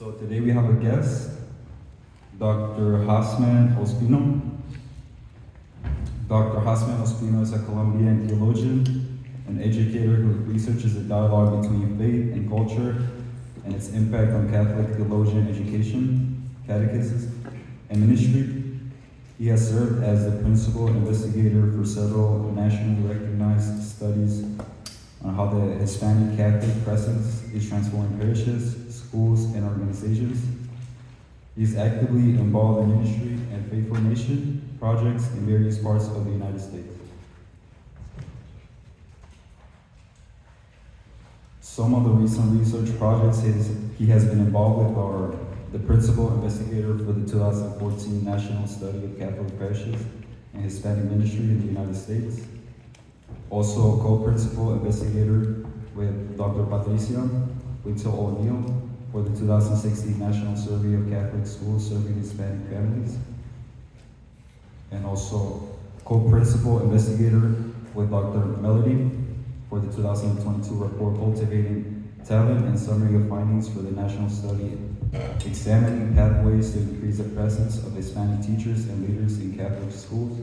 So today we have a guest, Dr. Hosffman Ospino. Dr. Hosffman Ospino is a Colombian theologian and educator who researches the dialogue between faith and culture and its impact on Catholic theologian education, catechism, and ministry. He has served as the principal investigator for several nationally recognized studies on how the Hispanic Catholic presence is transforming parishes, schools, and organizations. He is actively involved in ministry and faith formation projects in various parts of the United States. Some of the recent research projects he has been involved with are the principal investigator for the 2014 National Study of Catholic Parishes and Hispanic Ministry in the United States. Also co-principal investigator with Dr. Patricia Whittle O'Neill for the 2016 National Survey of Catholic Schools Serving Hispanic Families. And also co-principal investigator with Dr. Melody for the 2022 report Cultivating Talent and Summary of Findings for the National Study Examining Pathways to Increase the Presence of Hispanic Teachers and Leaders in Catholic Schools.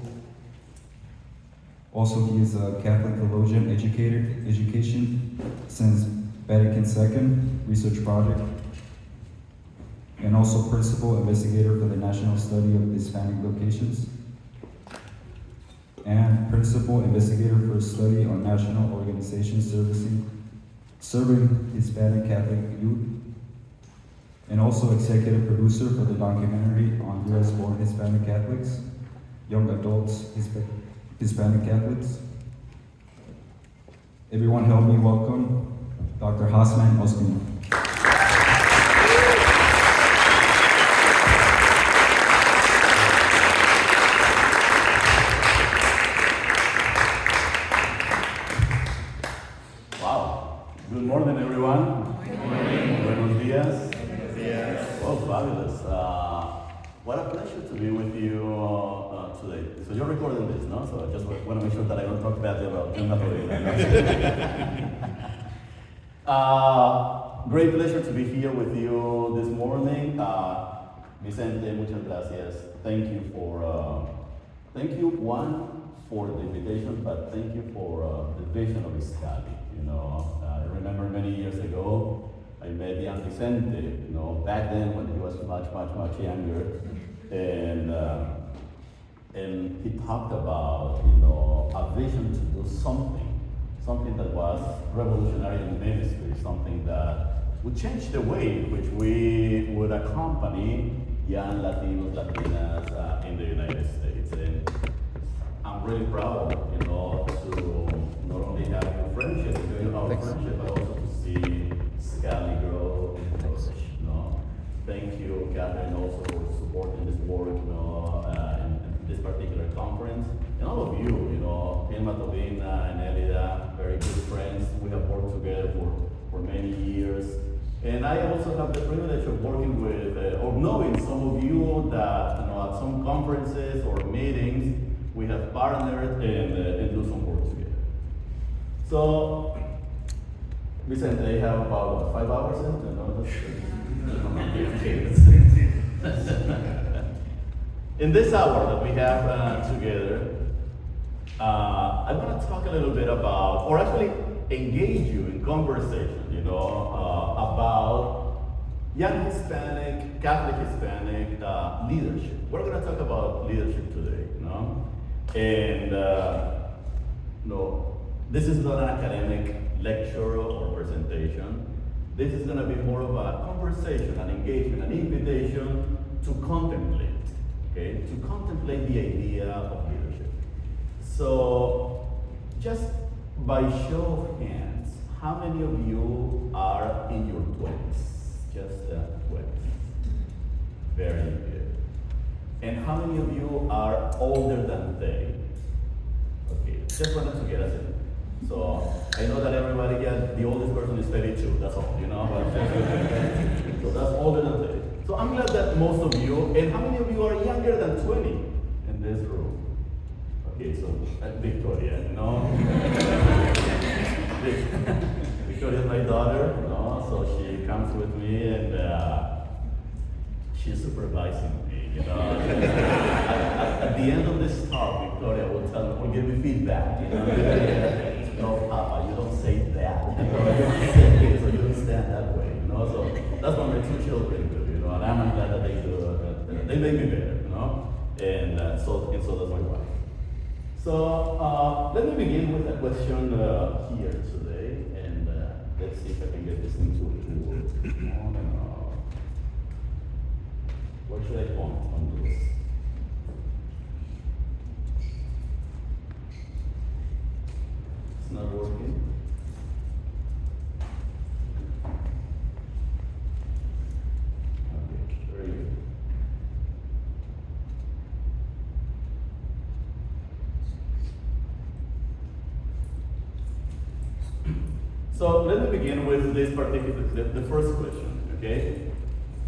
Also, he is a Catholic theologian education since Vatican II research project, and also principal investigator for the National Study of Hispanic Vocations, and principal investigator for a study on national organizations serving Hispanic Catholic youth, and also executive producer for the documentary on U.S.-born Hispanic Catholics, young adults Hispanic Catholics. Everyone help me welcome Dr. Hosffman Ospino. Wow. Good morning, everyone. Good morning. Buenos dias. Buenos dias. Oh, fabulous. What a pleasure to be with you today. So you're recording this, no? So I just want to make sure that I don't talk badly about John Great pleasure to be here with you this morning. Vicente, muchas gracias. Thank you for the invitation, but thank you for the vision of Iskali. I remember many years ago, I met young Vicente, back then when he was much younger, and he talked about, a vision to do something that was revolutionary in ministry, something that would change the way in which we would accompany young Latinos, Latinas in the United States. And I'm really proud, to not only have your friendship, but also to see Iskali grow and flourish. Thank you, Catherine, also for supporting this work, in this particular conference. And all of you, Irma Tolina and Elida, very good friends. We have worked together for many years. And I also have the privilege of working with, or knowing some of you that, at some conferences or meetings, we have partnered and do some work together. So, Vicente, I have about 5 hours in this hour that we have together, I want to talk a little bit about, or actually engage you in conversation, about young Hispanic, Catholic Hispanic leadership. We're going to talk about leadership today, And, this is not an academic lecture or presentation. This is going to be more of a conversation, an engagement, an invitation to contemplate, okay? To contemplate the idea of leadership. So, just by show of hands, how many of you are in your 20s? Just 20s. Very good. And how many of you are older than 30? Okay, just wanted to get a sense. So I know that everybody, the oldest person is 32, that's all, but so that's older than 30. So I'm glad that most of you, and how many of you are younger than 20 in this room? Okay, so Victoria, Victoria is my daughter, so she comes with me, and she's supervising me, you know. At the end of this talk, Victoria will give me feedback, you know. No, Papa, you don't say that. You know, you don't say it, so you don't stand that way, you know. So that's what my two children do, you know, and I'm glad that they do. They make me better, you know. And so does my wife. So let me begin with a question here today, and let's see if I can get this thing to work. Where should I point on this? It's not working. Okay, very good. So let me begin with this particular, the first question, okay?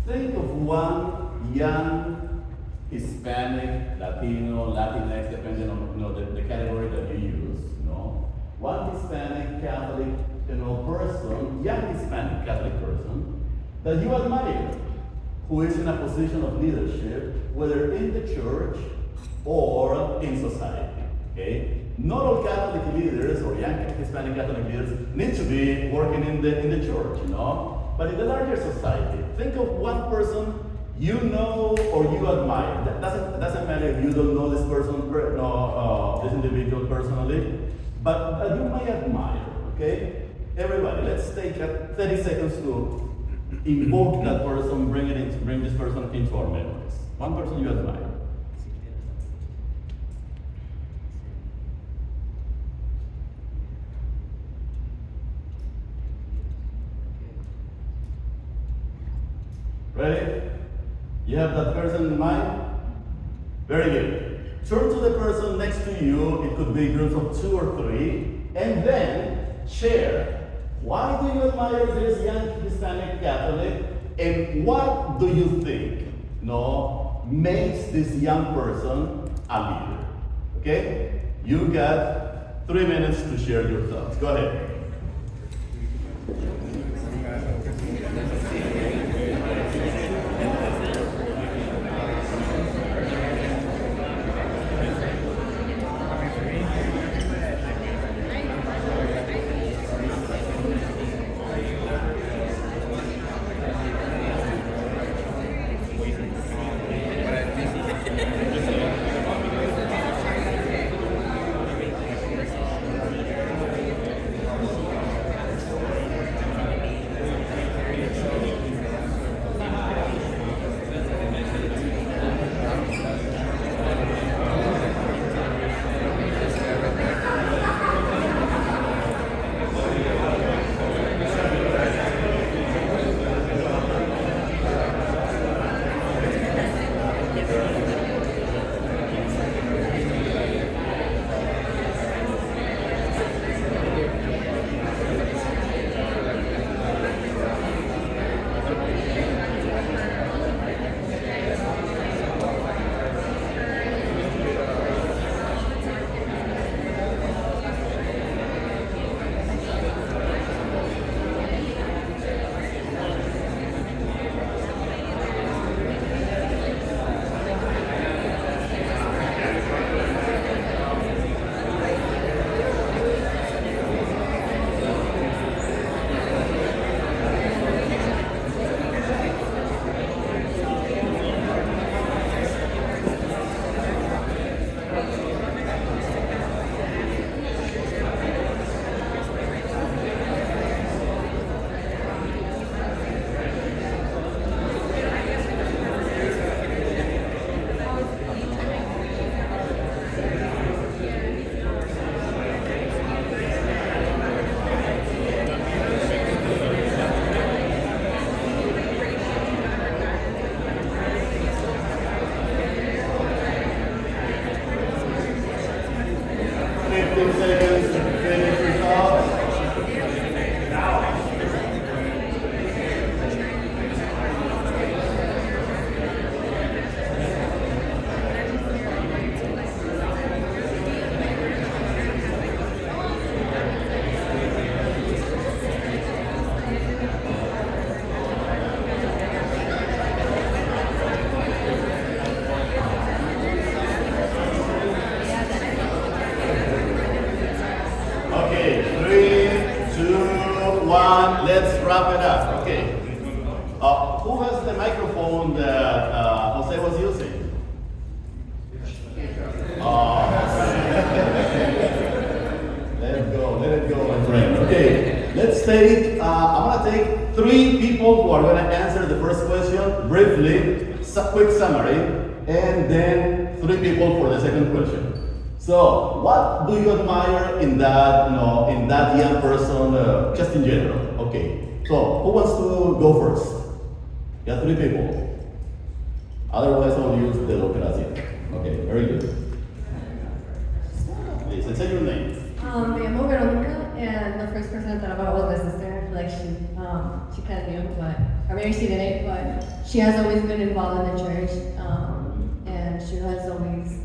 Think of one young Hispanic, Latino, Latinx, depending on the category that you use, one Hispanic Catholic person, young Hispanic Catholic person that you admire, who is in a position of leadership, whether in the church or in society, okay? Not all Catholic leaders or young Hispanic Catholic leaders need to be working in the church, but in the larger society, think of one person you know or you admire. That doesn't matter if you don't know this person, this individual personally, but you may admire, okay? Everybody, let's take 30 seconds to invoke that person, bring this person into our memories. One person you admire. Ready? You have that person in mind? Very good. Turn to the person next to you, it could be groups of 2 or 3, and then share. Why do you admire this young Hispanic Catholic, and what do you think makes this young person a leader? Okay? You got 3 minutes to share your thoughts. Go ahead. Who has the microphone that Jose was using? Let it go, my friend. Okay, let's take, I'm gonna take 3 people who are gonna answer the first question briefly, quick summary, and then 3 people for the second question. So, what do you admire in that, in that young person, just in general? Okay, so who wants to go first? You have 3 people. Otherwise, I'll use the democracia. Okay, very good. Please, and say your name. Me llamo Veronica, and the first person I thought about was my sister. I feel like she kind of knew, or maybe she didn't, but she has always been involved in the church, and she has always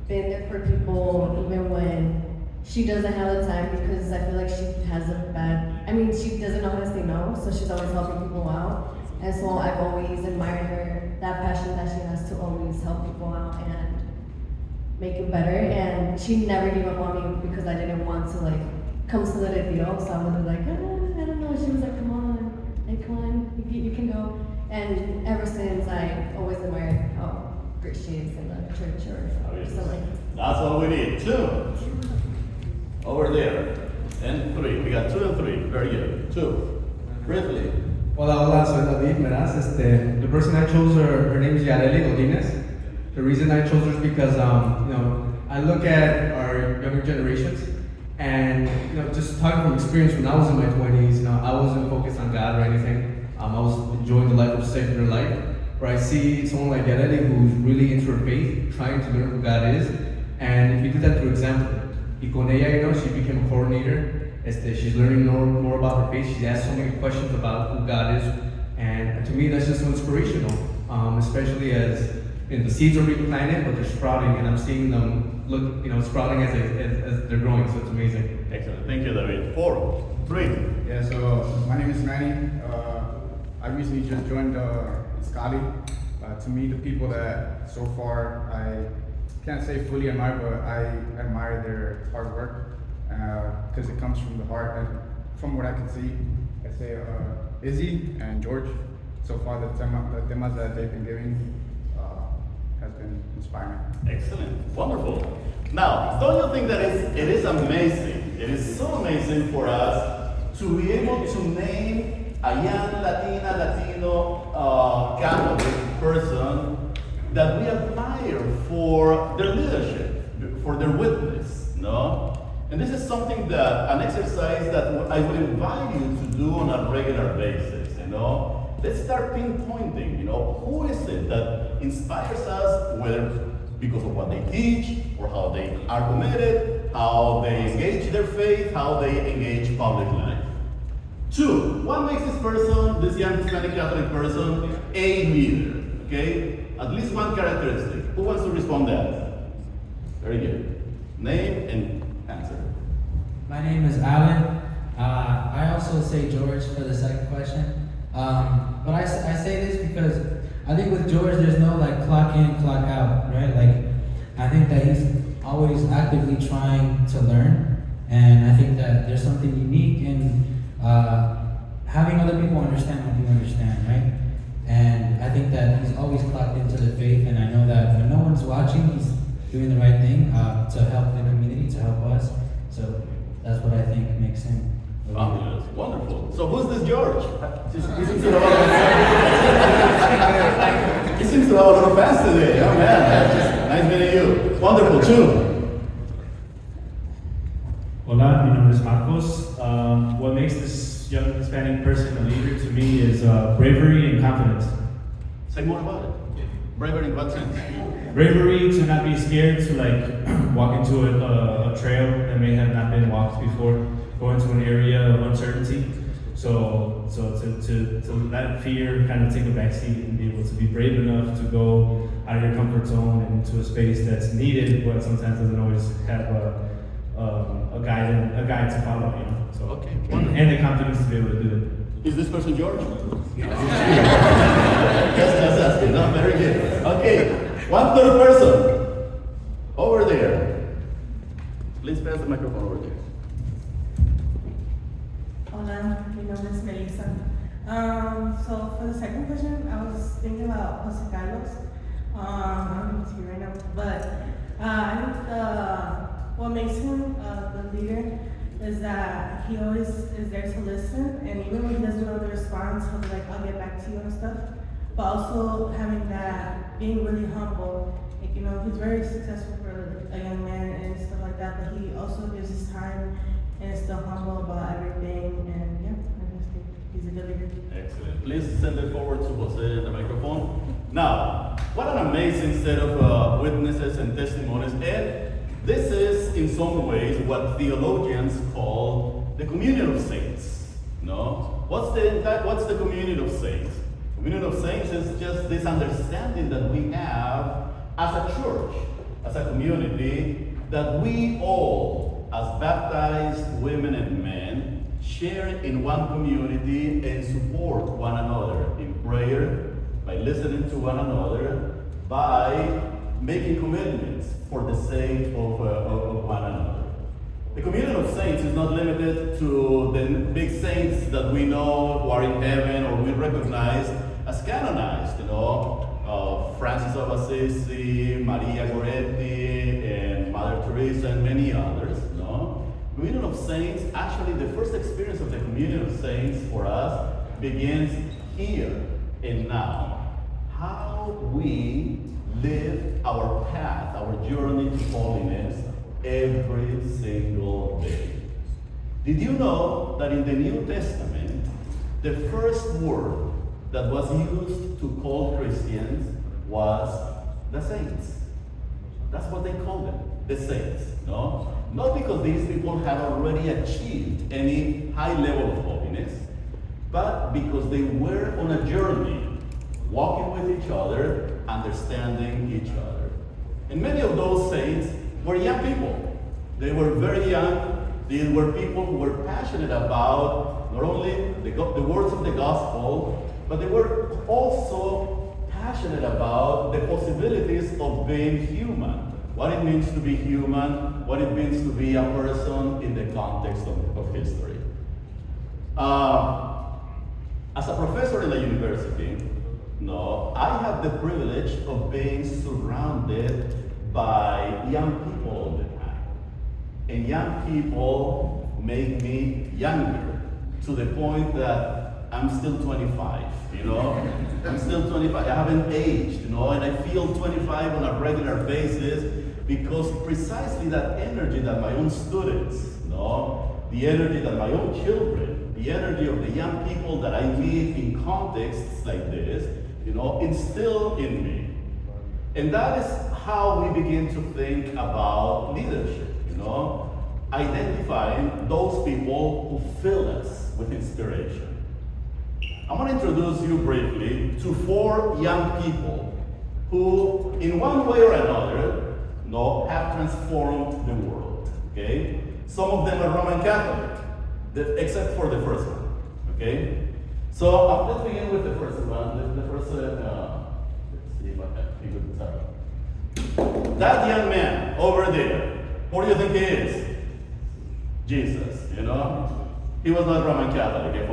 been there for people, even when she doesn't have the time, because I feel like she has she doesn't know how to say no, so she's always helping people out. And so I've always admired her, that passion that she has to always help people out and make it better. And she never gave up on me because I didn't want to come to the deal. So I would be like, I don't know. She was like, come on, you can go. And ever since, I always admired how great she is in the church or something. That's all we need. 2. Over there. And 3. We got 2 and 3. Very good. 2. Briefly. Hola, soy David, verás, the person I chose, her name is Yareli Godinez. The reason I chose her is because, I look at our younger generations, and, just talking from experience, when I was in my 20s, I wasn't focused on God or anything. I was enjoying the life of secular life, where I see someone like Yareli who's really into her faith, trying to learn who God is, and if you do that through example. Y con ella, she became a coordinator. She's learning more about her faith. She asks so many questions about who God is, and to me, that's just so inspirational. Especially as the seeds are being planted, but they're sprouting, and I'm seeing them sprouting as they're growing. So it's amazing. Excellent. Thank you, David. 4, 3. Yeah. So my name is Manny. I recently just joined Iskali. To me, the people that so far I can't say fully admire, but I admire their hard work. Because it comes from the heart, and from what I can see, I say Izzy and George. So far, the temas that they've been giving has been inspiring. Excellent, wonderful. Now, don't you think that it is amazing? It is so amazing for us to be able to name a young Latino, Catholic person that we admire for their leadership, for their witness, no? And this is something an exercise that I would invite you to do on a regular basis, Let's start pinpointing, who is it that inspires us, whether because of what they teach, or how they are committed, how they engage their faith, how they engage public life. 2, what makes this young Hispanic Catholic person, a leader, okay? At least one characteristic. Who wants to respond to that? Very good. Name and answer. My name is Alan. I also say George for the second question. But I say this because I think with George there's no clock in, clock out, right? I think that he's always actively trying to learn, and I think that there's something unique in having other people understand what you understand, right? And I think that he's always clocked into the faith, and I know that when no one's watching, he's doing the right thing to help the community, to help us. So that's what I think makes him. Fabulous, wonderful. So who's this George? He seems to have a lot of fans today. Oh man, nice meeting you. Wonderful, 2. Hola, mi nombre es Marcos. What makes this young Hispanic person a leader to me is bravery and confidence. Say more about it. Bravery in what sense? Bravery to not be scared to walk into a trail that may have not been walked before, go into an area of uncertainty. So to let fear kind of take a backseat and be able to be brave enough to go out of your comfort zone and into a space that's needed, but sometimes doesn't always have a guide to follow, So okay, and the confidence to be able to do it. Is this person George? Just asking. No, very good. Okay, 1 third person over there. Please pass the microphone over there. Hola, mi nombre es Melissa. So for the second question, I was thinking about Jose Carlos. I don't know if he's here right now, but I think what makes him the leader is that he always is there to listen, and even when he doesn't know the response, he'll be like, I'll get back to you and stuff. But also having that, being really humble. Like, you know, he's very successful for a young man and stuff like that, but he also gives his time and is still humble about everything, and yeah, I just think he's a good leader. Excellent. Please send it forward to Jose, the microphone. Now, what an amazing set of witnesses and testimonies. And this is, in some ways, what theologians call the communion of saints. No? What's the communion of saints? Communion of saints is just this understanding that we have as a church, as a community, that we all, as baptized women and men, share in one community and support one another in prayer, by listening to one another, by making commitments for the sake of one another. The communion of saints is not limited to the big saints that we know who are in heaven or we recognize as canonized, you know, Francis of Assisi, Maria Goretti, and Mother Teresa, and many others. No? Communion of Saints, actually the first experience of the Communion of Saints for us begins here and now. How we live our path, our journey to holiness every single day. Did you know that in the New Testament, the first word that was used to call Christians was the saints? That's what they call them, the saints. No? Not because these people had already achieved any high level of holiness, but because they were on a journey, walking with each other, understanding each other. And many of those saints were young people. They were very young. These were people who were passionate about not only the words of the gospel, but they were also passionate about the possibilities of being human. What it means to be human, what it means to be a person in the context of history. As a professor in a university, I have the privilege of being surrounded by young people all the time. And young people make me younger to the point that I'm still 25, I'm still 25. I haven't aged, and I feel 25 on a regular basis because precisely that energy that my own students, the energy that my own children, the energy of the young people that I meet in contexts like this, instill in me. And that is how we begin to think about leadership, identifying those people who fill us with inspiration. I want to introduce you briefly to 4 young people who, in one way or another, have transformed the world, okay? Some of them are Roman Catholic, except for the first one, okay? So let's begin with the first one. Let's see if I can figure this out. That young man over there, what do you think he is? Jesus, He was not Roman Catholic,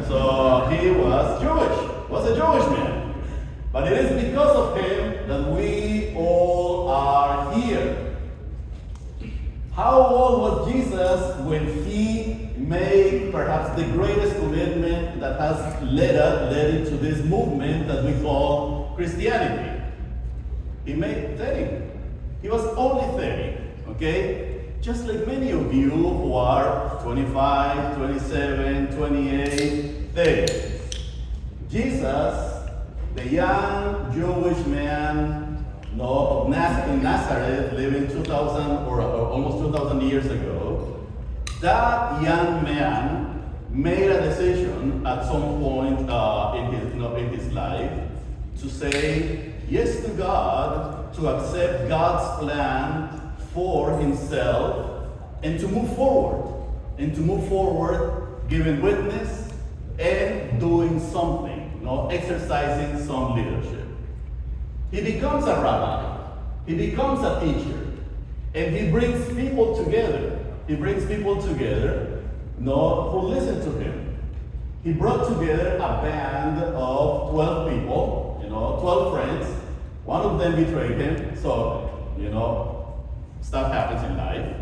So he was Jewish, was a Jewish man. But it is because of him that we all are here. How old was Jesus when he made perhaps the greatest commitment that has led into this movement that we call Christianity? He made 30. He was only 30, okay? Just like many of you who are 25, 27, 28, 30. Jesus, the young Jewish man of Nazareth, living 2,000 or almost 2,000 years ago, that young man made a decision at some point in his life to say yes to God, to accept God's plan for himself, and to move forward, giving witness and doing something, exercising some leadership. He becomes a rabbi, he becomes a teacher, and he brings people together. Who listen to him. he brought together a band of 12 people, 12 friends. One of them betrayed him, so, stuff happens in life.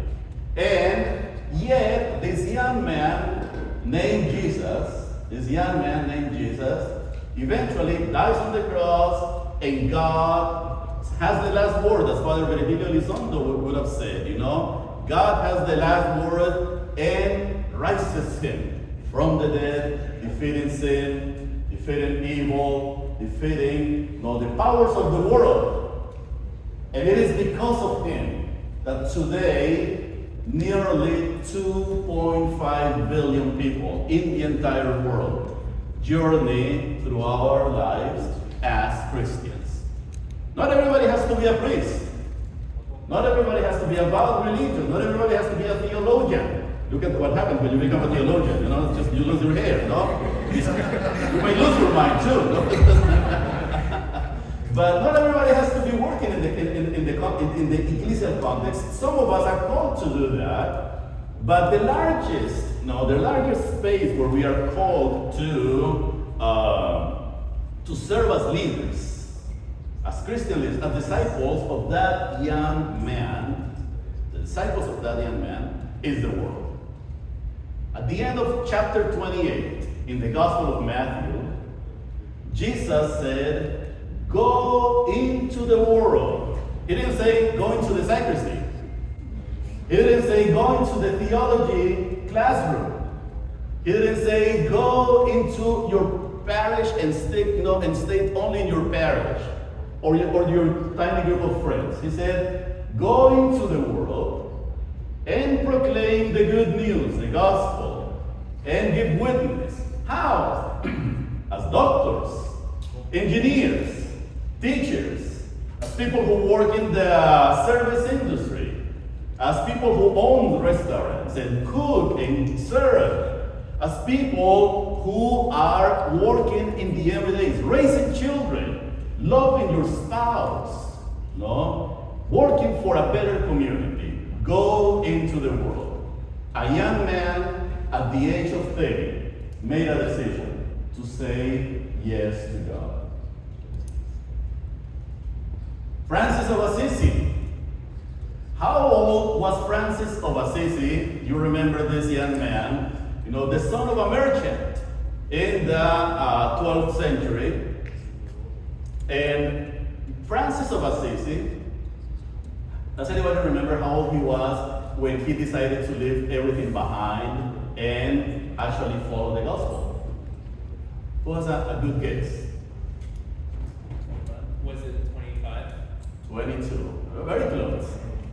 And yet, this young man named Jesus, eventually dies on the cross, and God has the last word, as Father Virgilio Elizondo would have said, God has the last word and rises him from the dead, defeating sin, defeating evil, defeating the powers of the world. And it is because of him that today nearly 2.5 billion people in the entire world journey through our lives as Christians. Not everybody has to be a priest. Not everybody has to be about religion. Not everybody has to be a theologian. Look at what happens when you become a theologian. It's just you lose your hair, You may lose your mind too. But not everybody has to be working in the ecclesial context. Some of us are called to do that. But the largest space where we are called to serve as leaders, as Christian leaders, as disciples of that young man, is the world. At the end of chapter 28 in the Gospel of Matthew, Jesus said, "Go into the world." He didn't say, "Go into the sacristy." He didn't say, "Go into the theology classroom." He didn't say, "Go into your parish and stay only in your parish or your tiny group of friends." He said, "Go into the world and proclaim the good news, the gospel, and give witness." How? As doctors, engineers, teachers, as people who work in the service industry, as people who own restaurants and cook and serve, as people who are working in the everydays, raising children, loving your spouse, working for a better community. Go into the world. A young man at the age of 30 made a decision to say yes to God. Francis of Assisi. How old was Francis of Assisi? You remember this young man, the son of a merchant in the 12th century. And Francis of Assisi, does anybody remember how old he was when he decided to leave everything behind and actually follow the gospel? Who has a good guess? Was it 25? 22. Very close.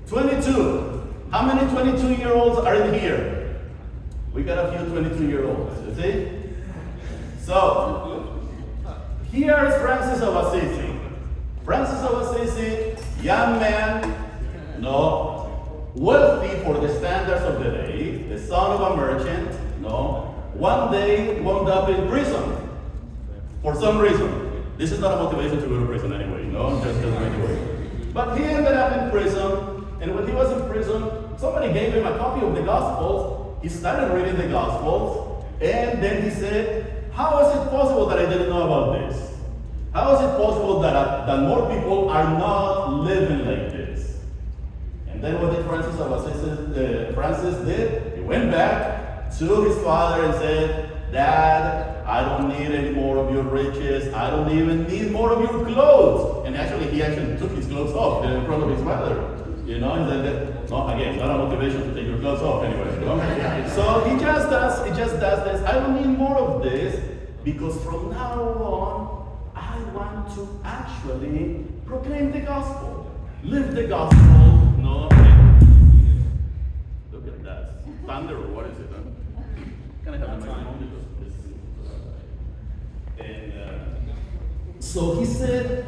22. How many 22-year-olds are in here? We got a few 22-year-olds, you see? So, here is Francis of Assisi. Francis of Assisi, young man, wealthy for the standards of the day, the son of a merchant, one day wound up in prison for some reason. This is not a motivation to go to prison anyway, just anyway. But he ended up in prison, and when he was in prison, somebody gave him a copy of the Gospels. He started reading the Gospels, and then he said, "How is it possible that I didn't know about this? How is it possible that more people are not living like this?" And then what did Francis did? He went back to his father and said, "Dad, I don't need any more of your riches. I don't even need more of your clothes." And he actually took his clothes off in front of his father. He said, again, not a motivation to take your clothes off anyway. So he just does this. "I don't need more of this because from now on, I want to actually proclaim the gospel, live the gospel." Look at that. Thunder, or what is it? Can I have the microphone? So he said,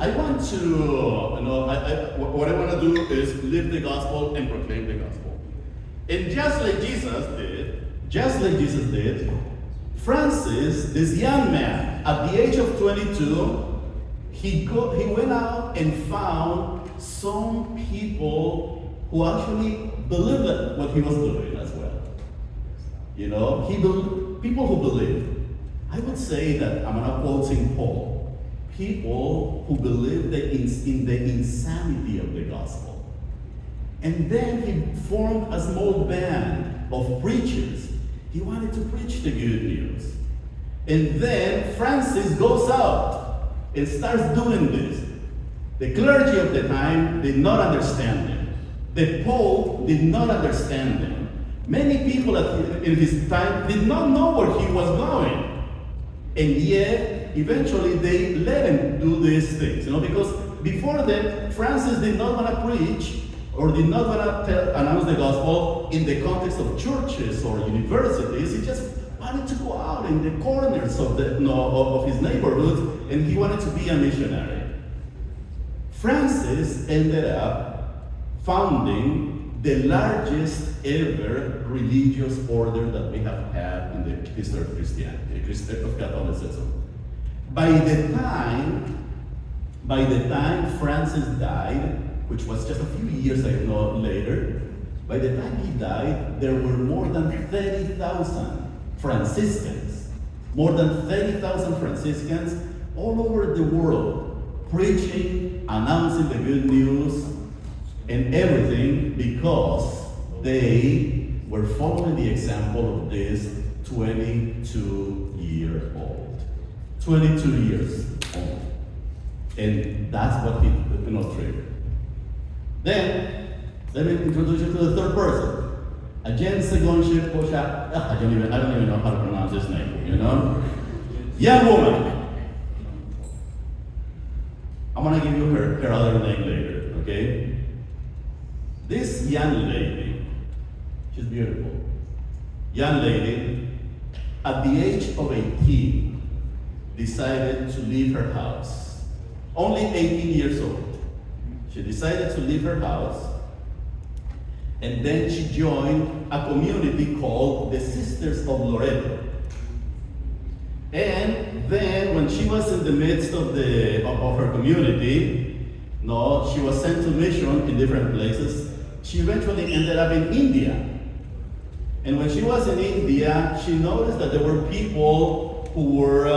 I want to, what I want to do is live the gospel and proclaim the gospel. And just like Jesus did, Francis, this young man, at the age of 22, he went out and found some people who actually believed what he was doing as well. people who believe, I would say that I'm not quoting Paul, people who believe in the insanity of the gospel. And then he formed a small band of preachers. He wanted to preach the good news. And then Francis goes out and starts doing this. The clergy of the time did not understand him. The Pope did not understand him. Many people in his time did not know where he was going. And yet, eventually they let him do these things, because before then, Francis did not want to preach or did not want to announce the gospel in the context of churches or universities. He just wanted to go out in the corners of his neighborhood, and he wanted to be a missionary. Francis ended up founding the largest ever religious order that we have had in the history of Christianity, of Catholicism. By the time Francis died, which was just a few years later, by the time he died, there were more than 30,000 Franciscans, all over the world, preaching, announcing the good news, and everything because they were following the example of this 22-year-old. 22 years old. And that's what he triggered. Then, let me introduce you to the third person. Agent Segonship Posha. I don't even know how to pronounce his name, Young woman. I'm gonna give you her other name later, okay? This young lady, she's beautiful. Young lady, at the age of 18, decided to leave her house. Only 18 years old. She decided to leave her house, and then she joined a community called the Sisters of Loreto. And then when she was in the midst of her community, she was sent to mission in different places. She eventually ended up in India. And when she was in India, she noticed that there were people who were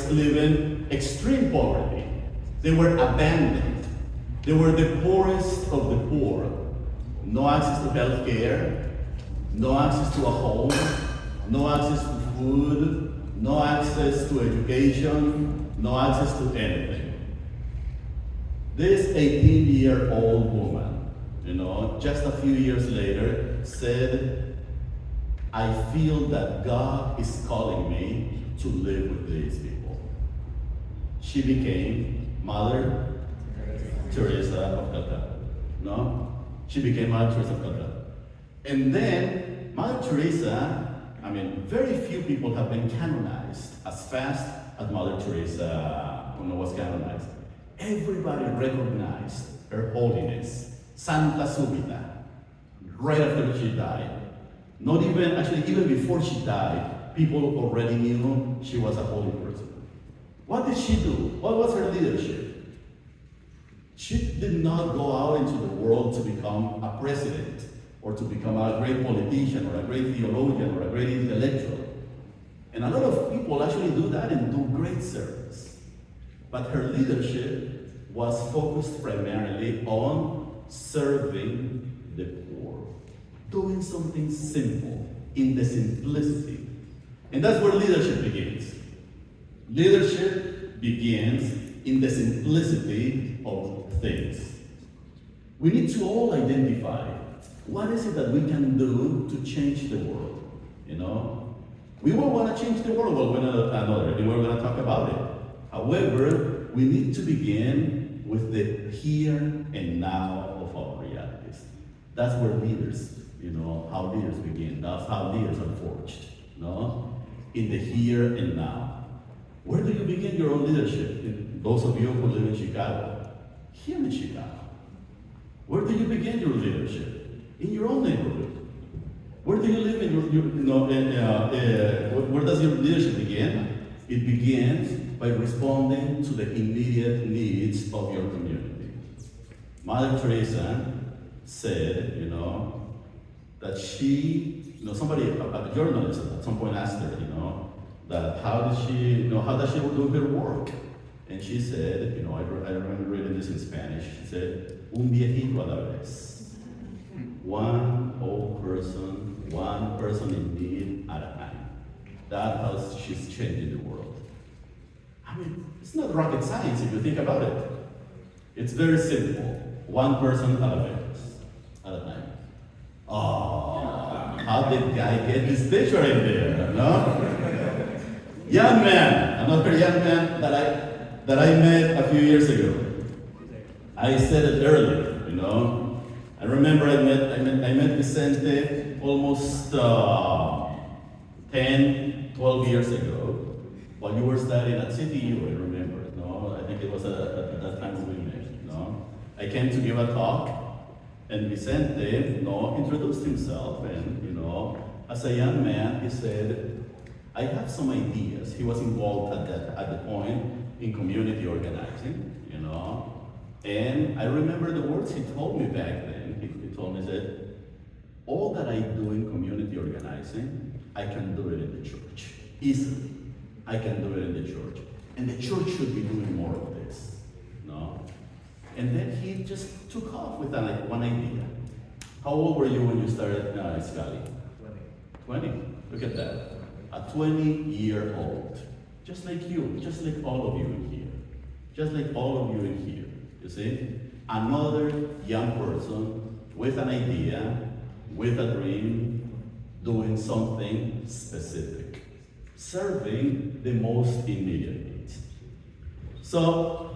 living extreme poverty. They were abandoned. They were the poorest of the poor. No access to health care, no access to a home, no access to food, no access to education, no access to anything. This 18-year-old woman, just a few years later, said, I feel that God is calling me to live with these people. She became Mother Teresa of Calcutta. She became Mother Teresa of Calcutta. And then Mother Teresa, very few people have been canonized as fast as Mother Teresa was canonized. Everybody recognized her holiness. Santa Subita, right after she died. Not even, even before she died, people already knew she was a holy person. What did she do? What was her leadership? She did not go out into the world to become a president, or to become a great politician, or a great theologian, or a great intellectual. And a lot of people actually do that and do great service. But her leadership was focused primarily on serving the poor, doing something simple, in the simplicity. And that's where leadership begins. Leadership begins in the simplicity of things. We need to all identify what is it that we can do to change the world. We will want to change the world one way or another, and we're going to talk about it. However, we need to begin with the here and now of our realities. That's where leaders, how leaders begin. That's how leaders are forged, in the here and now. Where do you begin your own leadership? Those of you who live in Chicago, here in Chicago. Where do you begin your leadership? In your own neighborhood. Where do you live where does your leadership begin? It begins by responding to the immediate needs of your community. Mother Teresa said, that she somebody, a journalist at some point asked her, that how does she do her work? And she said, I remember reading this in Spanish. She said, un viejito a la vez. One old person, one person in need at a time. That's how she's changing the world. I mean, it's not rocket science if you think about it. It's very simple. One person at a time. Oh, how did guy get this picture in there, no? Young man, another young man that I met a few years ago. I said it earlier, I remember I met Vicente almost 10, 12 years ago, while you were studying at CTU, I remember, I think it was at that time we met, I came to give a talk, and Vicente, introduced himself, and, as a young man, he said, I have some ideas. He was involved at the point in community organizing, and I remember the words he told me back then. He told me that all that I do in community organizing, I can do it in the church. Easily. I can do it in the church. And the church should be doing more of this. And then he just took off with one idea. How old were you when you started Iskali? 20. Look at that. A 20-year-old. Just like you, just like all of you in here. Just like all of you in here. You see? Another young person with an idea, with a dream, doing something specific. Serving the most immediate needs. So,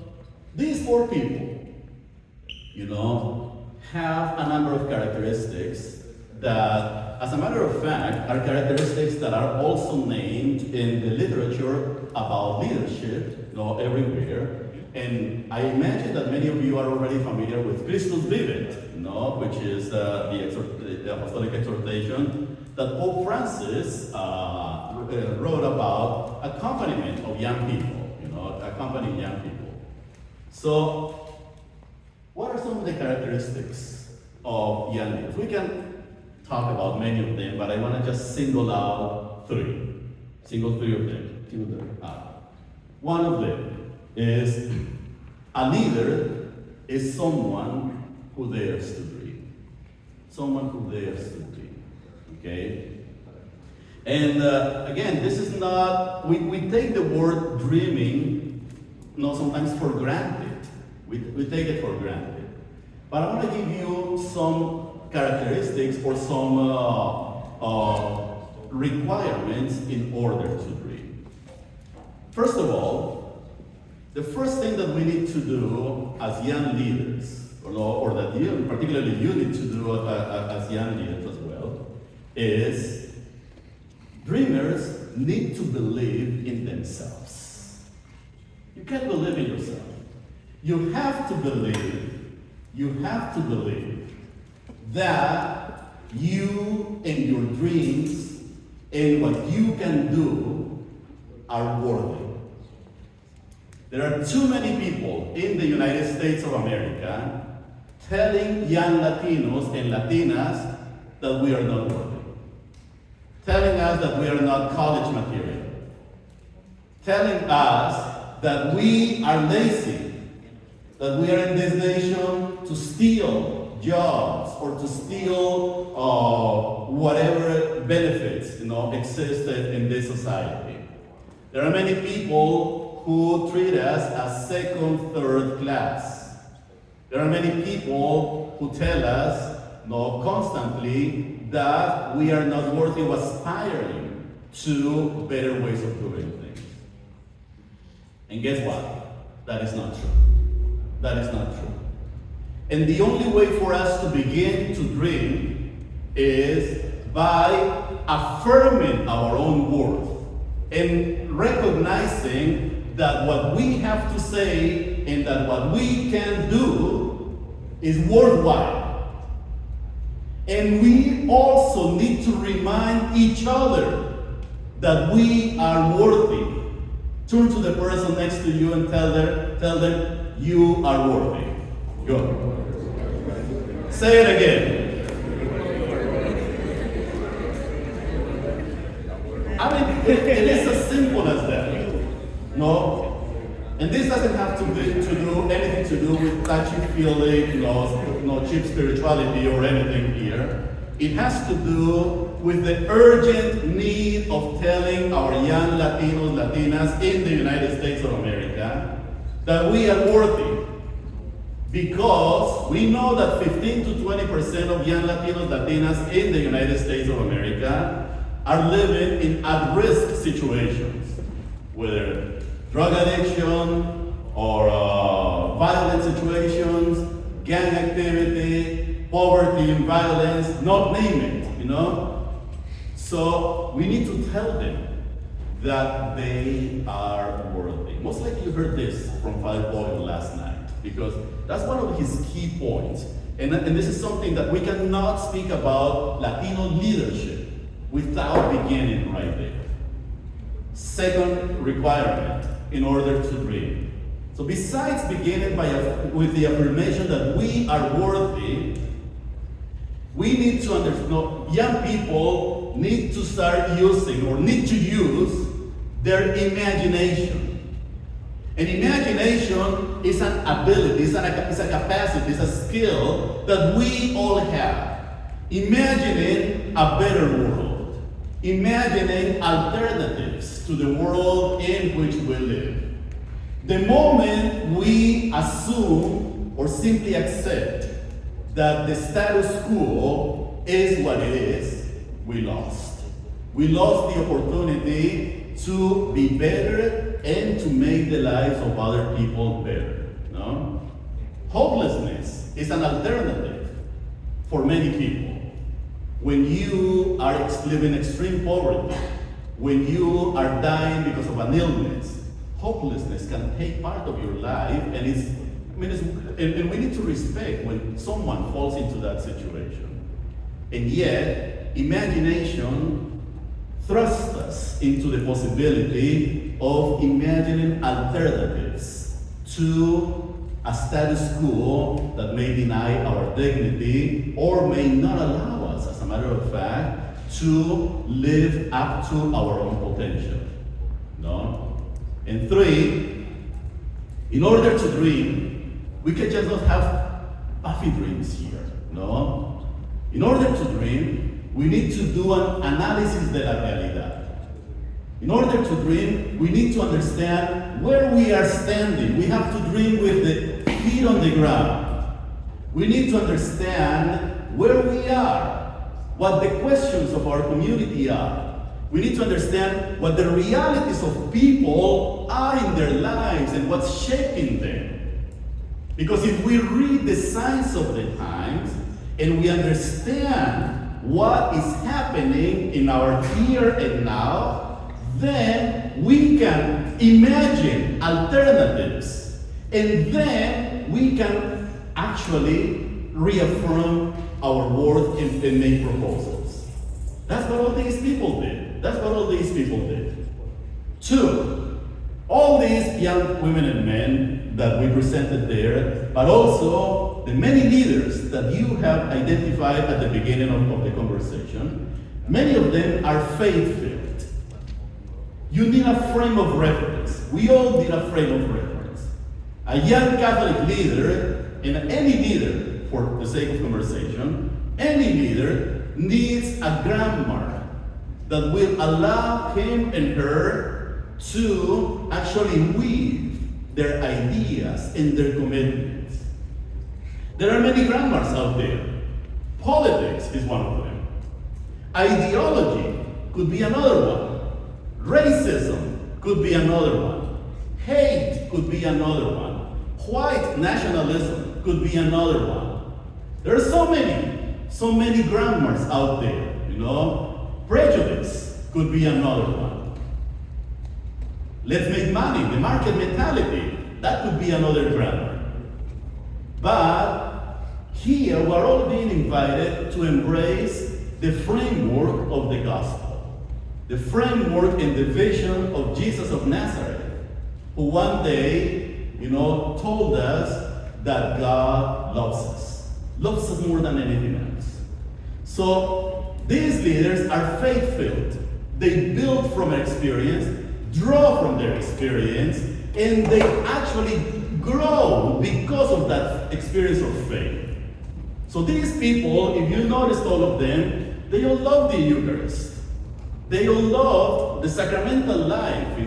these 4 people, have a number of characteristics that, as a matter of fact, are characteristics that are also named in the literature about leadership, everywhere. And I imagine that many of you are already familiar with Christus Vivit, which is the apostolic exhortation that Pope Francis wrote about accompaniment of young people, accompanying young people. So, what are some of the characteristics of young leaders? We can talk about many of them, but I want to just single out 3. Single 3 of them. One of them is a leader is someone who dares to dream. Someone who dares to dream. Okay? And again, this is not, we take the word dreaming, sometimes for granted. We take it for granted. But I want to give you some characteristics or some requirements in order to dream. First of all, the first thing that we need to do as young leaders, or that you, particularly you need to do as young leaders as well, is dreamers need to believe in themselves. You can't believe in yourself. You have to believe that you and your dreams and what you can do are worthy. There are too many people in the United States of America telling young Latinos and Latinas that we are not worthy. Telling us that we are not college material. Telling us that we are lazy. That we are in this nation to steal jobs or to steal whatever benefits exist in this society. There are many people who treat us as second, third class. There are many people who tell us constantly that we are not worthy of aspiring to better ways of doing things. And guess what? That is not true. That is not true. And the only way for us to begin to dream is by affirming our own worth and recognizing that what we have to say and that what we can do is worthwhile. And we also need to remind each other that we are worthy. Turn to the person next to you and tell them, you are worthy. Go. Say it again. I mean, it is as simple as that. No? And this doesn't have to do anything to do with touchy-feely, no cheap spirituality or anything here. It has to do with the urgent need of telling our young Latinos, Latinas in the United States of America that we are worthy. Because we know that 15 to 20% of young Latinos, Latinas in the United States of America are living in at-risk situations, whether drug addiction or violent situations, gang activity, poverty and violence, not name it, So we need to tell them that they are worthy. Most likely you heard this from Father Boyle last night, because that's one of his key points. And this is something that we cannot speak about Latino leadership without beginning right there. Second requirement in order to dream. So besides beginning with the affirmation that we are worthy, we need to understand, young people need to start using or need to use their imagination. And imagination is an ability, it's a capacity, it's a skill that we all have. Imagining a better world. Imagining alternatives to the world in which we live. The moment we assume or simply accept that the status quo is what it is, we lost. We lost the opportunity to be better and to make the lives of other people better. No? Hopelessness is an alternative for many people. When you are living extreme poverty, when you are dying because of an illness, hopelessness can take part of your life, and and we need to respect when someone falls into that situation. And yet, imagination thrusts us into the possibility of imagining alternatives to a status quo that may deny our dignity or may not allow us, as a matter of fact, to live up to our own potential. No? And three, in order to dream, we can just not have puffy dreams here. No? In order to dream, we need to do an análisis de la realidad. In order to dream, we need to understand where we are standing. We have to dream with the feet on the ground. We need to understand where we are, what the questions of our community are. We need to understand what the realities of people are in their lives and what's shaping them. Because if we read the signs of the times and we understand what is happening in our here and now, then we can imagine alternatives. And then we can actually reaffirm our worth and make proposals. That's what all these people did. That's what all these people did. Two, all these young women and men that we presented there, but also the many leaders that you have identified at the beginning of the conversation, many of them are faith-filled. You need a frame of reference. We all need a frame of reference. A young Catholic leader, and any leader, for the sake of conversation, any leader needs a grandmother that will allow him and her to actually weave their ideas and their commitments. There are many grandmas out there. Politics is one of them. Ideology could be another one. Racism could be another one. Hate could be another one. White nationalism could be another one. There are so many grandmas out there, Prejudice could be another one. Let's make money, the market mentality, that could be another grammar. But here we're all being invited to embrace the framework of the gospel, the framework and the vision of Jesus of Nazareth, who one day, told us that God loves us more than anything else. So these leaders are faith-filled. they build from experience, draw from their experience, and they actually grow because of that experience of faith. So these people, if you noticed all of them, they all love the Eucharist. They all love the sacramental life,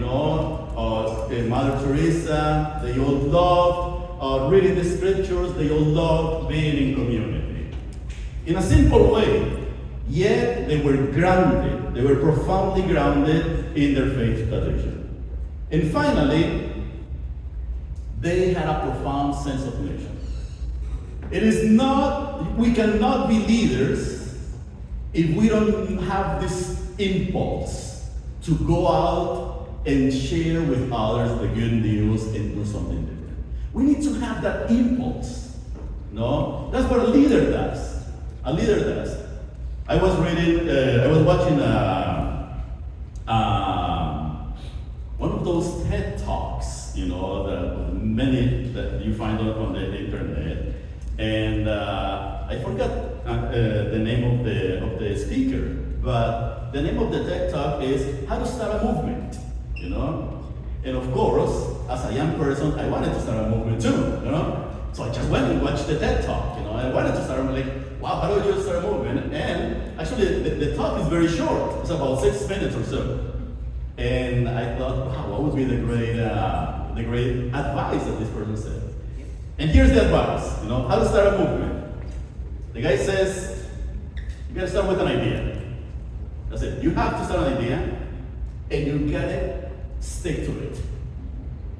Mother Teresa. They all loved reading the scriptures. They all loved being in community. In a simple way, yet they were grounded. They were profoundly grounded in their faith tradition. And finally, they had a profound sense of mission. We cannot be leaders if we don't have this impulse to go out and share with others the good news and do something different. We need to have that impulse. No? That's what a leader does. A leader does. I was watching one of those TED Talks, the many that you find on the internet, and I forgot the name of the speaker, but the name of the TED Talk is How to Start a Movement, And of course, as a young person, I wanted to start a movement too, So I just went and watched the TED Talk, I wanted to start wow, how do you start a movement? And actually, the talk is very short. It's about 6 minutes or so. And I thought, wow, what would be the great advice that this person said? And here's the advice, how to start a movement. The guy says, you gotta start with an idea. That's it. You have to start an idea, and you gotta stick to it.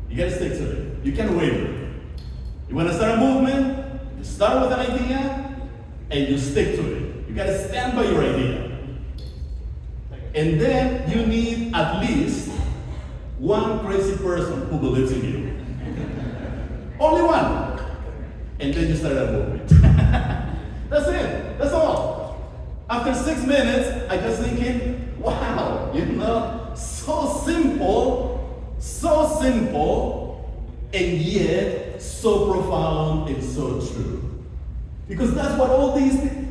You gotta stick to it. You can't waver. You wanna start a movement, you start with an idea, and you stick to it. You gotta stand by your idea. And then you need at least one crazy person who believes in you. Only one. And then you start a movement. That's it. That's all. After 6 minutes, I just thinking, wow, so simple, and yet so profound and so true. Because that's what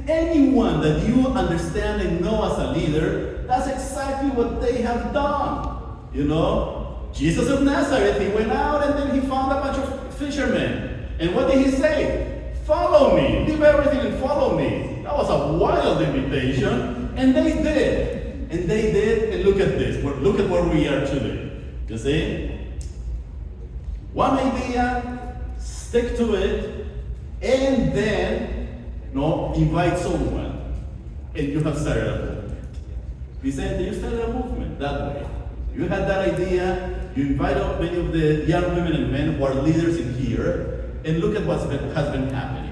anyone that you understand and know as a leader, that's exactly what they have done. Jesus of Nazareth, he went out and then he found a bunch of fishermen. And what did he say? Follow me, leave everything and follow me. That was a wild invitation, and they did. And look at this, look at where we are today. You see? One idea, stick to it, and then invite someone, and you have started a movement. Vicente, you started a movement that way. You had that idea, you invite up many of the young women and men who are leaders in here, and look at what has been happening.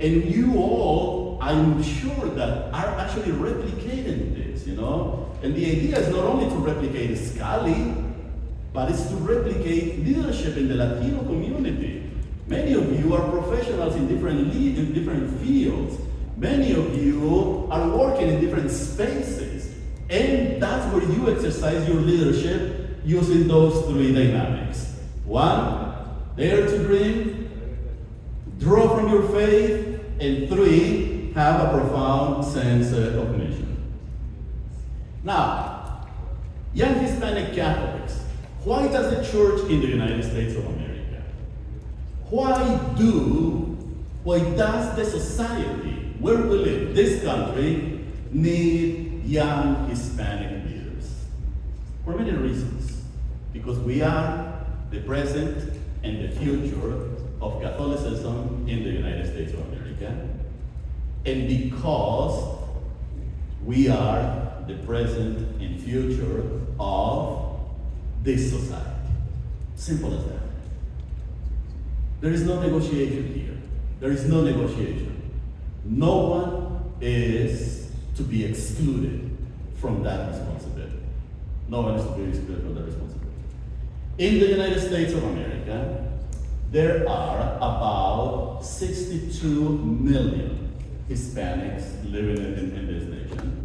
And you all, I'm sure that are actually replicating this, And the idea is not only to replicate Iskali, but it's to replicate leadership in the Latino community. Many of you are professionals in different fields. Many of you are working in different spaces. And that's where you exercise your leadership using those 3 dynamics. 1, dare to dream, draw from your faith, and 3, have a profound sense of mission. Now, young Hispanic Catholics, why does the church in the United States of America, why does the society where we live, this country, need young Hispanic leaders? For many reasons. Because we are the present and the future of Catholicism in the United States of America, and because we are the present and future of this society. Simple as that. There is no negotiation here. There is no negotiation. No one is to be excluded from that responsibility. No one is to be excluded from that responsibility. In the United States of America, there are about 62 million Hispanics living in this nation.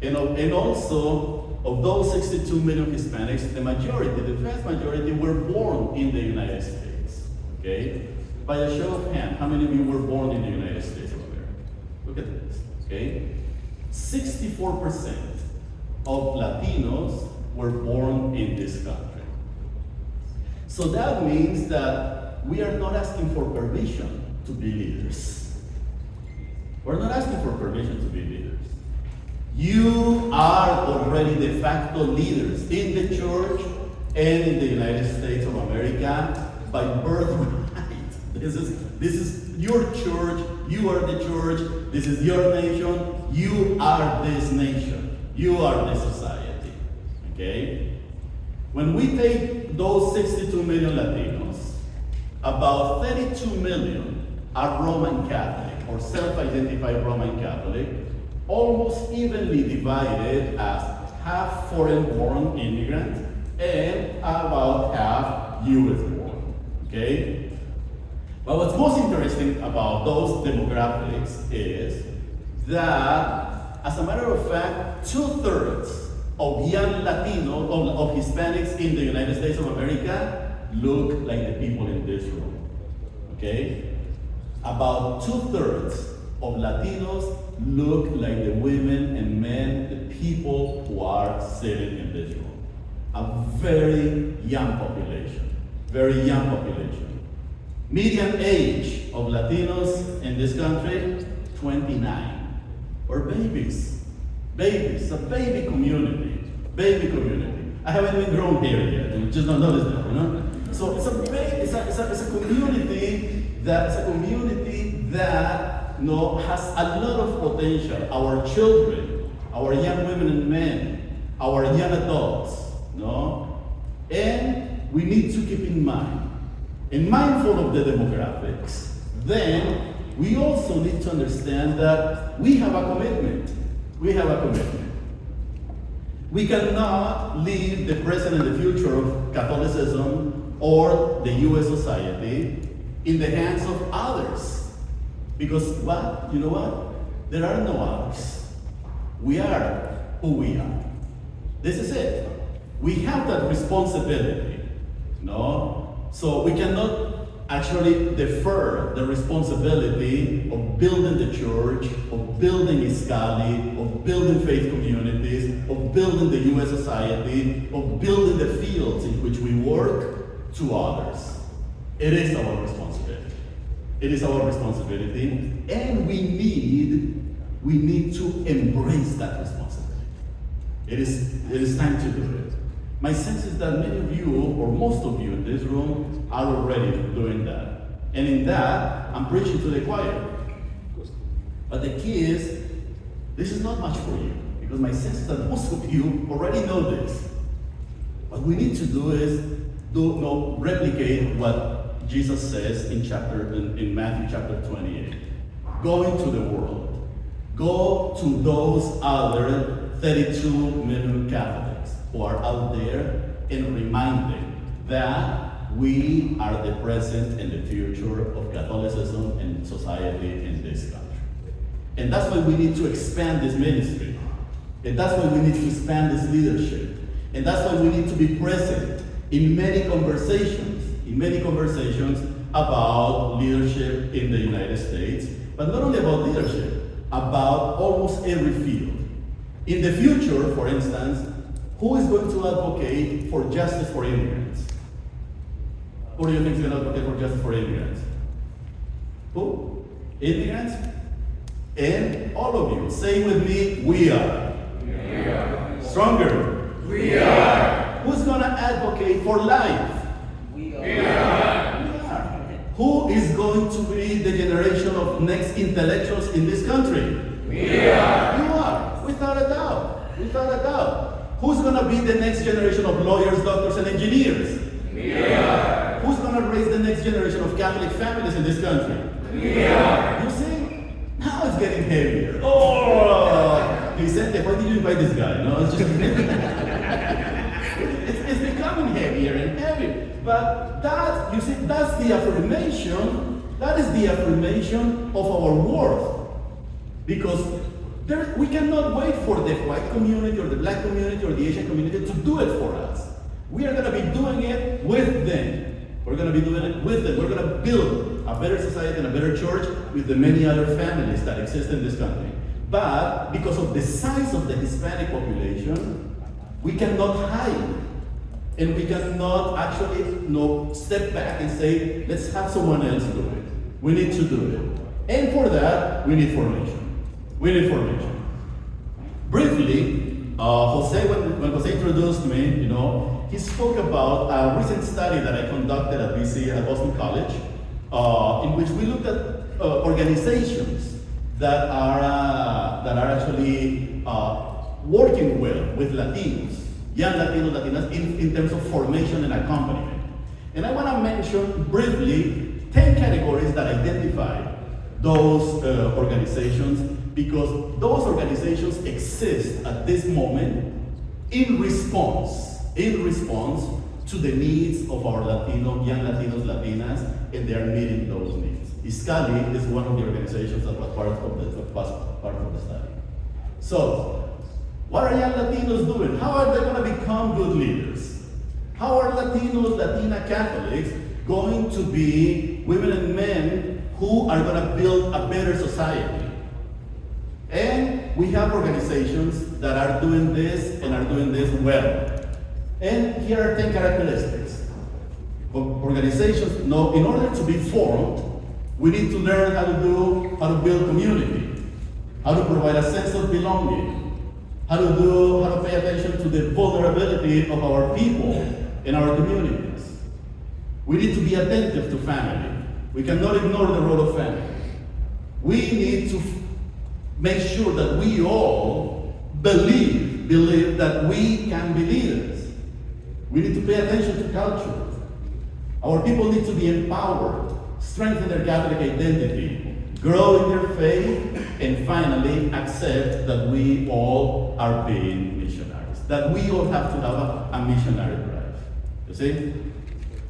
And also, of those 62 million Hispanics, the vast majority were born in the United States, okay? By a show of hands, how many of you were born in the United States of America? Look at this, okay? 64% of Latinos were born in this country. So that means that we are not asking for permission to be leaders. We're not asking for permission to be leaders. You are already de facto leaders in the church and in the United States of America by birthright. This is your church, you are the church, this is your nation, you are this nation, you are this society, okay? When we take those 62 million Latinos, about 32 million are Roman Catholic or self-identified Roman Catholic, almost evenly divided as half foreign-born immigrants and about half US-born, okay? But what's most interesting about those demographics is that, as a matter of fact, 2/3 of young Latinos, of Hispanics in the United States of America look like the people in this room, okay? About 2/3 of Latinos look like the women and men, the people who are sitting in this room. A very young population, very young population. Median age of Latinos in this country, 29. Or babies. Babies, a baby community. Baby community. I haven't even grown here yet, you just don't notice that, you know? So it's a community that you know, has a lot of potential. Our children, our young women and men, our young adults, you know? And we need to keep in mind, and mindful of the demographics, then we also need to understand that we have a commitment. We have a commitment. We cannot leave the present and the future of Catholicism or the US society in the hands of others. Because what? You know what? There are no others. We are who we are. This is it. We have that responsibility, no? So we cannot actually defer the responsibility of building the church, of building Iskali, of building faith communities, of building the US society, of building the fields in which we work to others. It is our responsibility. It is our responsibility, and we need to embrace that responsibility. It is time to do it. My sense is that many of you, or most of you in this room, are already doing that. And in that, I'm preaching to the choir. But the key is, this is not much for you, because my sense is that most of you already know this. What we need to do is replicate what Jesus says in Matthew chapter 28. Go into the world. Go to those other 32 million Catholics who are out there and remind them that we are the present and the future of Catholicism and society in this country. And that's why we need to expand this ministry. And that's why we need to expand this leadership. And that's why we need to be present in many conversations about leadership in the United States, but not only about leadership, about almost every field. In the future, for instance, who is going to advocate for justice for immigrants? Who do you think is going to advocate for justice for immigrants? Who? Immigrants? And all of you, say with me, we are. We are. Stronger. We are. Who's going to advocate for life? We are. We are. Who is going to be the generation of next intellectuals in this country? We are. You are, without a doubt. Without a doubt. Who's going to be the next generation of lawyers, doctors, and engineers? We are. Who's going to raise the next generation of Catholic families in this country? We are. You see? Now it's getting heavier. Oh! Vicente, why did you invite this guy? No, it's just... it's becoming heavier and heavier. But that, you see, that's the affirmation, that is the affirmation of our worth. Because we cannot wait for the white community or the black community or the Asian community to do it for us. We are going to be doing it with them. We're going to be doing it with them. We're going to build a better society and a better church with the many other families that exist in this country. But because of the size of the Hispanic population, we cannot hide. And we cannot actually step back and say, let's have someone else do it. We need to do it. And for that, we need formation. We need formation. Briefly, Jose, when Jose introduced me, he spoke about a recent study that I conducted at Boston College, in which we looked at organizations that are actually working well with Latinos, young Latinos, Latinas, in terms of formation and accompaniment. And I want to mention briefly 10 categories that identify those organizations, because those organizations exist at this moment in response to the needs of our young Latinos, Latinas, and they are meeting those needs. Iskali is one of the organizations that was part of the study. So, what are young Latinos doing? How are they going to become good leaders? How are Latinos, Latina Catholics going to be women and men who are going to build a better society? And we have organizations that are doing this and are doing this well. And here are 10 characteristics. Organizations, in order to be formed, we need to learn how to build community, how to provide a sense of belonging, how to pay attention to the vulnerability of our people and our communities. We need to be attentive to family. We cannot ignore the role of family. We need to make sure that we all believe that we can be leaders. We need to pay attention to culture. Our people need to be empowered, strengthen their Catholic identity, grow in their faith, and finally accept that we all are being missionaries, that we all have to have a missionary drive. You see?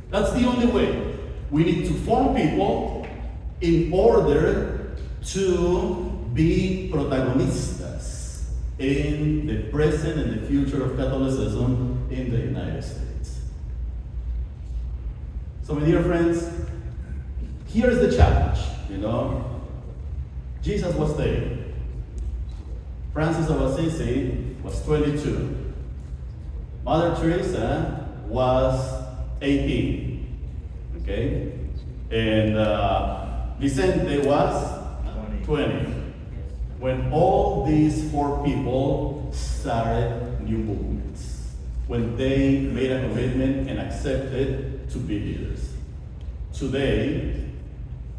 That's the only way. We need to form people in order to be protagonistas in the present and the future of Catholicism in the United States. So, my dear friends, here's the challenge, Jesus was 30. Francis of Assisi was 22. Mother Teresa was 18. Okay? And Vicente was 20. When all these four people started new movements, when they made a commitment and accepted to be leaders. Today,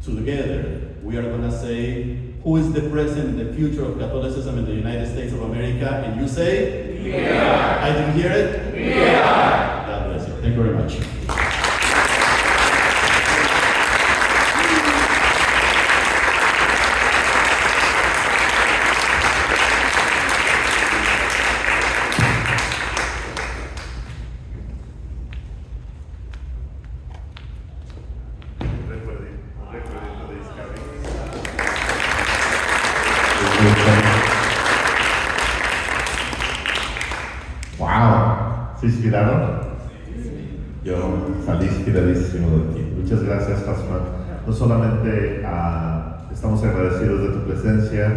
together, we are going to say, who is the present and the future of Catholicism in the United States of America? And you say? We are. I didn't hear it? We are. God bless you. Thank you very much. ¡Wow! ¿Se inspiraron? Yo salí inspiradísimo de aquí. Muchas gracias, Hosffman. No solamente estamos agradecidos de tu presencia,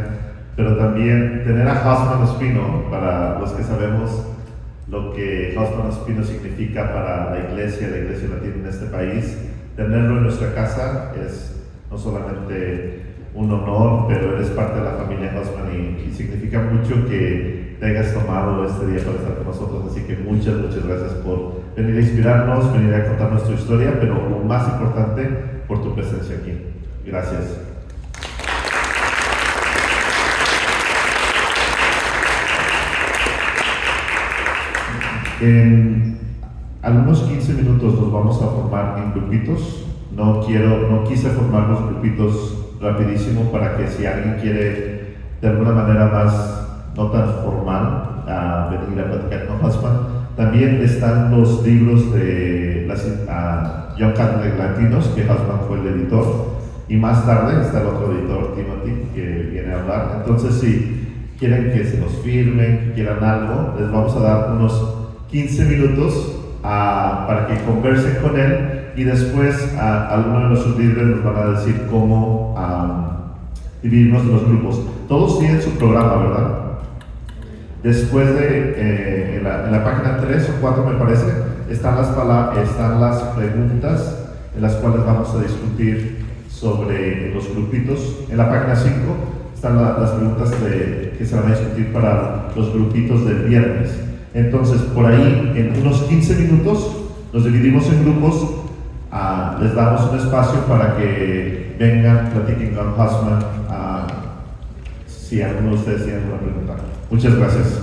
pero también tener a Hosffman Ospino, para los que sabemos lo que Hosffman Ospino significa para la Iglesia Latina en este país, tenerlo en nuestra casa es no solamente un honor, pero eres parte de la familia Hosffman y significa mucho que te hayas tomado este día para estar con nosotros, así que muchas gracias por venir a inspirarnos, venir a contarnos tu historia, pero lo más importante, por tu presencia aquí. Gracias. En algunos 15 minutos nos vamos a formar en grupitos. No quise formar los grupitos rapidísimo para que si alguien quiere de alguna manera más no tan formal venir a platicar con Hosffman. También están los libros de Young Catholic Latinos, que Hosffman fue el editor, y más tarde está el otro editor, Timothy, que viene a hablar. Entonces, si quieren que se nos firmen, que quieran algo, les vamos a dar unos 15 minutos para que conversen con él, y después algunos de nuestros líderes nos van a decir cómo dividirnos en los grupos. Todos tienen su programa, ¿verdad? Después de, en la página 3 o 4 me parece, están las preguntas en las cuales vamos a discutir sobre los grupitos. En la página 5 están las preguntas que se van a discutir para los grupitos del viernes. Entonces, por ahí, en unos 15 minutos, nos dividimos en grupos, les damos un espacio para que vengan, platiquen con Hosffman, si alguno de ustedes tiene alguna pregunta. Muchas gracias.